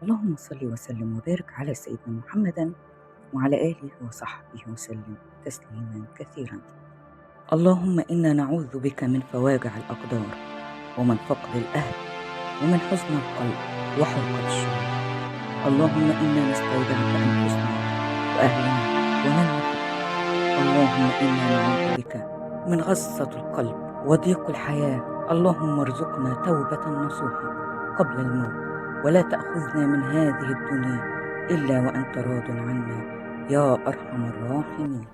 اللهم صل وسلم وبارك على سيدنا محمد وعلى آله وصحبه وسلم تسليما كثيرا. اللهم إنا نعوذ بك من فواجع الأقدار ومن فقد الأهل ومن حزن القلب وحرقة الشعور. اللهم إنا نستودعك أنفسنا وأهلنا ومن نحب. اللهم إنا نعوذ بك من غصة القلب وضيق الحياة. اللهم ارزقنا توبة نصوحة قبل الموت، ولا تأخذنا من هذه الدنيا إلا وأنت راض عنا يا أرحم الراحمين.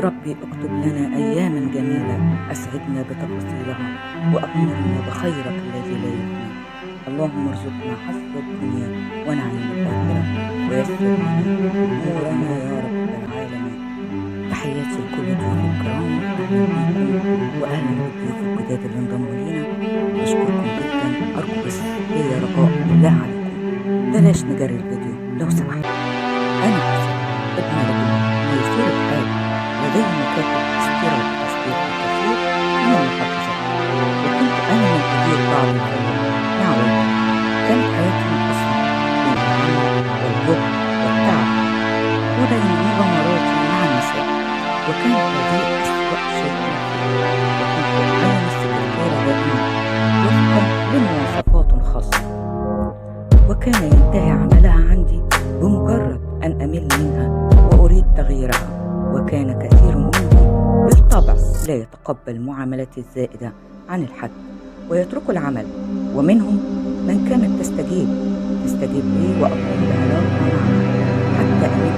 ربي اكتب لنا أياما جميلة أسعدنا بتفاصيلها وأغمرنا بخيرك الذي لا يفنى. اللهم ارزقنا حظ الدنيا ونعيم الآخرة ويسر لنا أمورنا يا رب العالمين. تحياتي لكل ضيوف الكرام، أهلا بكم وأهلا بالضيوف الجداد اللي انضموا لينا. أشكركم جدا. أرجو بس ليا رجاء بالله عليكم بلاش نجري الفيديو لو سمحت. أنا حسن ابن رجل ميسور الحال لديه مكاتب تسجيل وتصدير الكثير من المحافظات، وكنت أنا من مدير بعض الفنون مع والدي. كانت حياتي منقسمة بين العمل والجهد والتعب وبين مغامراتي مع النساء، وكان هذه أسوأ شيء فيه. وكنت أعين السكرتيرة دائما وفقا لمواصفات خاصة، وكان ينتهي عملها عندي بمجرد أن أمل منها وأريد تغييرها. وكان كثير منهم بالطبع لا يتقبل معاملتي الزائدة عن الحد ويترك العمل، ومنهم من كانت تستجيب لي وأقوم بعلاقة معها حتى أمل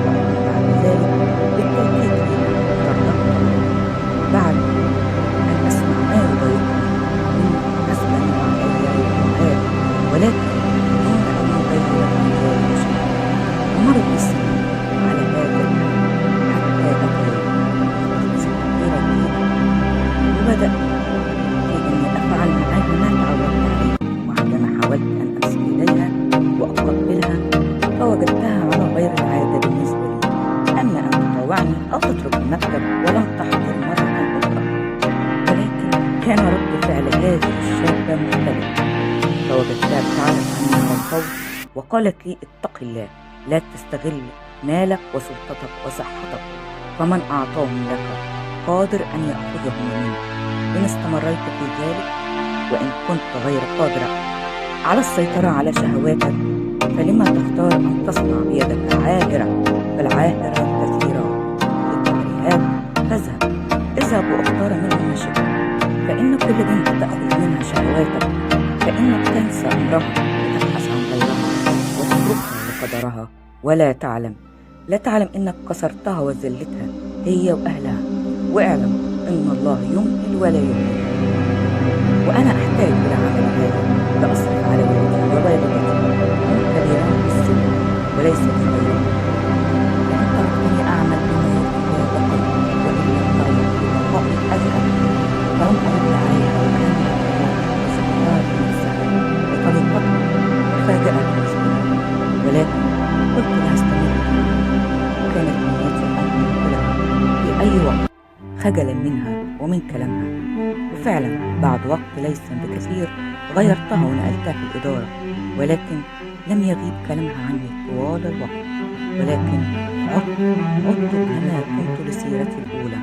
وأقوم بعد ذلك بالتأكيد لي ترضى بعد أن أسمع ما يضايقني من حسبا وعلي الأمهات، ولكن دون أن يغير من ذلك شيئا. ومرت السنين على هذا حتى أتى سكرتيرة جديدة، وبدأ في أني أفعل معها ما تعودت عليه. وعندما حاولت أن أمسك إليها وأقبلها فوجدتها على غير العادة بالنسبة لي، أما أن تطاوعني أو تترك المكتب ولم تحضر مرة أخرى. ولكن كان رد فعل هذه الشابة مختلف، فوجدتها ابتعدت عني على الفور وقالت لي: اتق الله، لا تستغل مالك وسلطتك وصحتك، فمن أعطاهم لك قادر أن يأخذهم منك. إن استمريت في ذلك وإن كنت غير قادرة على السيطرة على شهواتك فلما تختار أن تصنع بيدك عاهرة؟ فالعاهرة كثيرة في التفريهات، اذهب واختار منهم ما شئت. فإن كل بنت تأخذ منها شهواتك فإنك تنسى أمرها وتبحث عن غيرها وتتركها لقدرها، ولا تعلم إنك كسرتها وذلتها هي وأهلها. واعلم إن الله يمهل ولا يمهل. وأنا أحتاج إلى عمل هذا لأصرف على والدي ووالدتي، هم كبيران في السن وليس لي غيرهم. لأن تركتني أعمل بما يرضي بقي، وإن لم ترغب في بقائي أذهب. فلم أرد عليها، وكان سكرات نفسها بطريقتها مفاجأة بالنسبة لي، ولكن قلت لها استمر. وكانت نيتي أن أدخلها في أي وقت خجلا منها ومن كلامها. وفعلا بعد وقت ليس بكثير غيرتها ونقلتها في الإدارة، ولكن لم يغيب كلامها عني طوال الوقت. ولكن عدت كما كنت لسيرتي الأولى،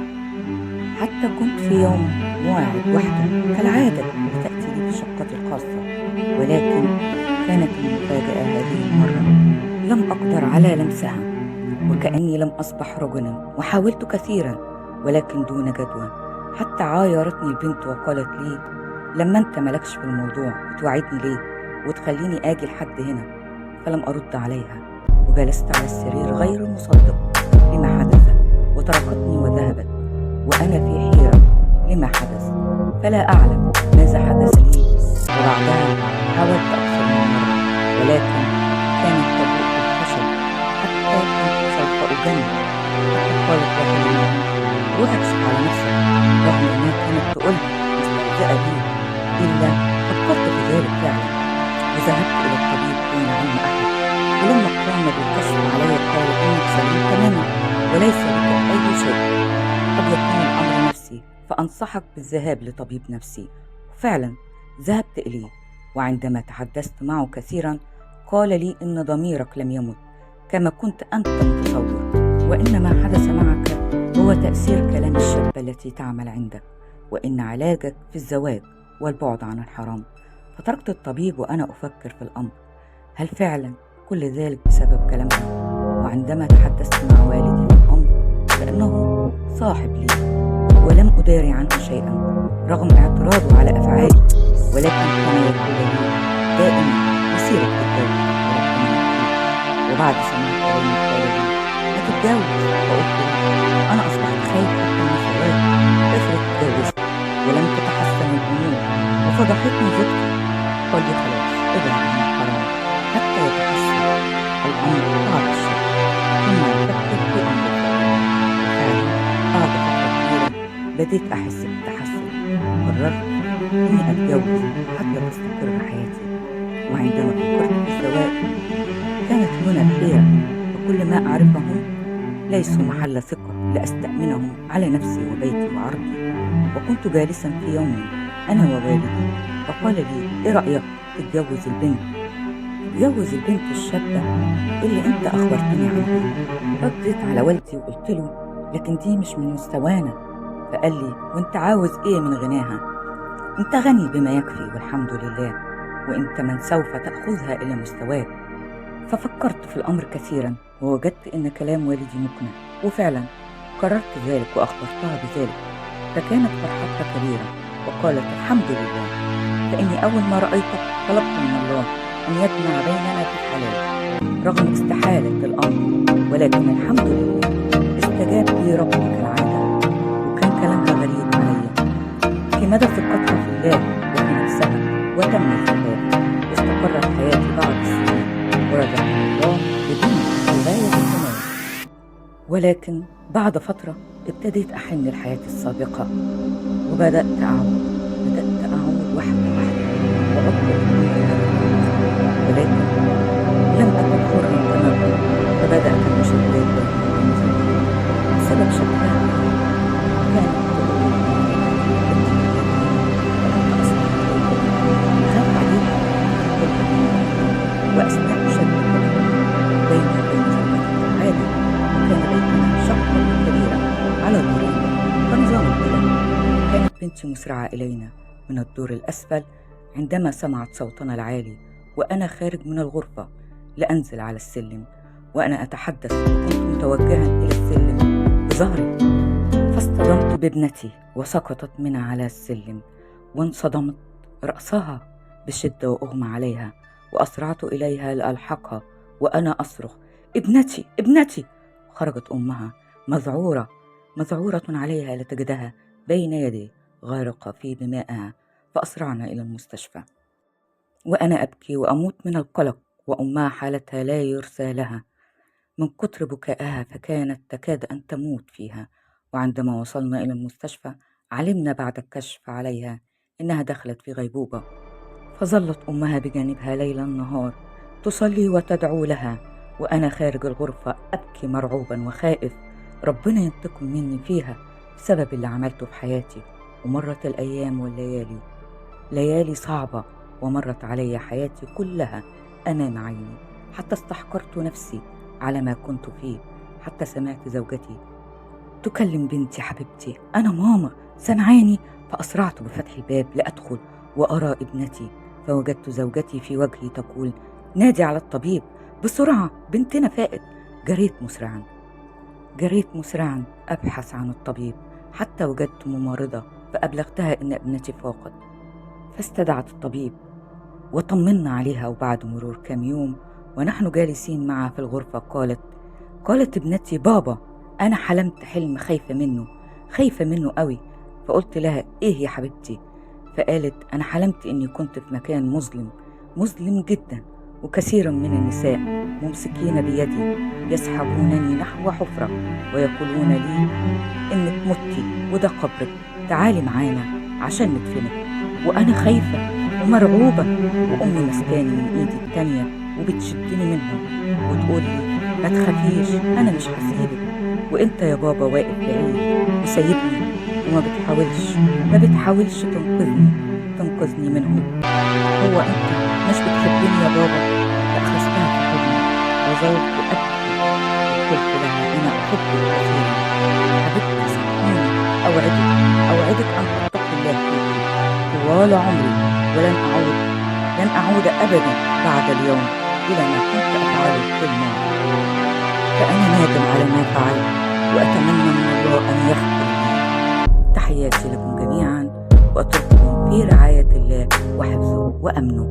حتى كنت في يوم موعد وحده كالعادة لتأتي لي في شقتي الخاصة. ولكن كانت المفاجأة هذه المرة لم أقدر على لمسها، وكأني لم أصبح رجلا. وحاولت كثيرا ولكن دون جدوى، حتى عايرتني البنت وقالت لي: لما أنت ملكش في الموضوع بتوعدني ليه وتخليني آجي لحد هنا؟ فلم أرد عليها، وجلست على السرير غير مصدق لما حدث، وتركتني وذهبت وأنا في حيرة لما حدث، فلا أعلم ماذا حدث لي. وبعدها حاولت أكثر من مرة ولكن كانت تبوء بالفشل، حتى كنت سوف أجنن. حتى قالت واحدة منهم: روح اكشف على نفسك، رغم انها كانت تقولها مستهزئة بي. إلا فكرت في ذلك فعلا، وذهبت إلى الطبيب دون علم أحد. ولما قام بالكشف علي قال: إنك سليم تماما وليس بك أي شيء، قد يكون الأمر نفسي، فأنصحك بالذهاب لطبيب نفسي. وفعلا ذهبت إليه، وعندما تحدثت معه كثيرا قال لي إن ضميرك لم يمت كما كنت أنت متصور، وإن ما حدث معك هو تأثير كلام الشابة التي تعمل عندك، وإن علاجك في الزواج والبعد عن الحرام. فتركت الطبيب وأنا أفكر في الأمر، هل فعلا كل ذلك بسبب كلامها؟ وعندما تحدثت مع والدي في الأمر فإنه صاحب لي ولم أداري عنه شيئا رغم اعتراضه على أفعالي، ولكن كان يقول لي دائما مسيرك تتجوز وربنا يكفيك. وبعد سماع كلامي قال لي لا تتجوز، فقلت له أنا أصبحت خايف حتى من الزواج، افرض اتجوزت ولم تتحسن الأمور وفضحتني زوجتي. قال لي خلاص ابعد عن الحرام حتى يتحسن الأمر بعد الشر ثم نفكر في أمر الزواج. وفعلا بعد فترة كبيرة بديت أحس بالتحسن، قررت إني أتجوز حتى تستقر حياتي. وعندما فكرت في الزواج كانت هنا الحيرة، وكل ما أعرفهم ليسوا محل ثقة لأستأمنهم على نفسي وبيتي وعرضي. وكنت جالسا في يوم أنا ووالدي فقال لي إيه رأيك تتجوز البنت؟ تتجوز البنت الشابة اللي أنت أخبرتني عنها. رديت على والدي وقلت له لكن دي مش من مستوانا. فقال لي وانت عاوز ايه من غناها؟ انت غني بما يكفي والحمد لله، وانت من سوف تأخذها إلى مستواك. ففكرت في الأمر كثيرا ووجدت إن كلام والدي مقنع، وفعلا قررت ذلك وأخبرتها بذلك، فكانت فرحتها كبيرة وقالت الحمد لله، فإني أول ما رأيتك طلبت من الله أن يجمع بيننا في الحلال رغم استحالة الأمر، ولكن الحمد لله استجاب لي ربي كالعادة. وكان كلامها غريب علي في مدى ثقتها في الله وفي نفسها، وتم الزواج واستقرت حياتي بعد السنين ورزقني الله بدون غاية الزمان. ولكن بعد فترة ابتديت أحن لحياتي السابقة وبدأت أعود واحدة واحدة وعدت ولكن لم أكن حرا كما كنت. فبدأت المشكلات بسبب شكلها كانت خاف عليها وأثناء شد بيني وبين زوجتي العادة، وكان بيتنا شقة كبيرة على دورين كنظام الفيلا. كانت بنتي مسرعة إلينا من الدور الأسفل عندما سمعت صوتنا العالي وأنا خارج من الغرفة لأنزل على السلم، وأنا أتحدث وكنت متوجها إلى السلم بظهري، فاصطدمت بابنتي وسقطت منها على السلم وانصدمت رأسها بشدة وأغمى عليها، وأسرعت إليها لألحقها وأنا أصرخ ابنتي ابنتي. خرجت أمها مذعورة عليها لتجدها بين يدي غارقة في دمائها، فأسرعنا إلى المستشفى وأنا أبكي وأموت من القلق، وأمها حالتها لا يرثى لها من كتر بكائها، فكانت تكاد أن تموت فيها. وعندما وصلنا إلى المستشفى علمنا بعد الكشف عليها إنها دخلت في غيبوبة، فظلت أمها بجانبها ليلا نهار تصلي وتدعو لها، وأنا خارج الغرفة أبكي مرعوبا وخائف ربنا ينتقم مني فيها بسبب اللي عملته في حياتي. ومرت الأيام والليالي، ليالي صعبة، ومرت علي حياتي كلها أمام عيني، حتى استحقرت نفسي على ما كنت فيه، حتى سمعت زوجتي تكلم بنتي حبيبتي أنا ماما سمعاني. فأسرعت بفتح الباب لأدخل وأرى ابنتي، فوجدت زوجتي في وجهي تقول نادي على الطبيب بسرعة بنتنا فائت. جريت مسرعا أبحث عن الطبيب حتى وجدت ممرضة فأبلغتها إن ابنتي فاقت، فاستدعت الطبيب وطمنا عليها. وبعد مرور كم يوم ونحن جالسين معها في الغرفة قالت ابنتي بابا أنا حلمت حلم خايفة منه قوي. فقلت لها إيه يا حبيبتي؟ فقالت أنا حلمت إني كنت في مكان مظلم جدا، وكثيرا من النساء ممسكين بيدي يسحبونني نحو حفرة ويقولون لي إنك متي وده قبرك، تعالي معانا عشان ندفنك. وأنا خايفة ومرعوبة، وأمي مسكاني من إيدي التانية وبتشدني منهم وتقول لي ما تخافيش أنا مش هسيبك، وإنت يا بابا واقف بعيد وسايبني وما بتحاولش تنقذني منهم. هو أنت مش بتحبني يا بابا؟ فأخذتها في حضني وظلت أبكي وقلت لها: أنا أحبك كثيرا حبيبتي، سامحيني. أوعدك أن أتقي الله فيك طوال عمري، لن أعود أبدا بعد اليوم إلى ما كنت أفعله في الماضي. فأنا نادم على ما فعلت وأتمنى من الله أن يغفر لي. تحياتي لكم جميعا، وأترككم في رعاية الله وحفظه وأمنه.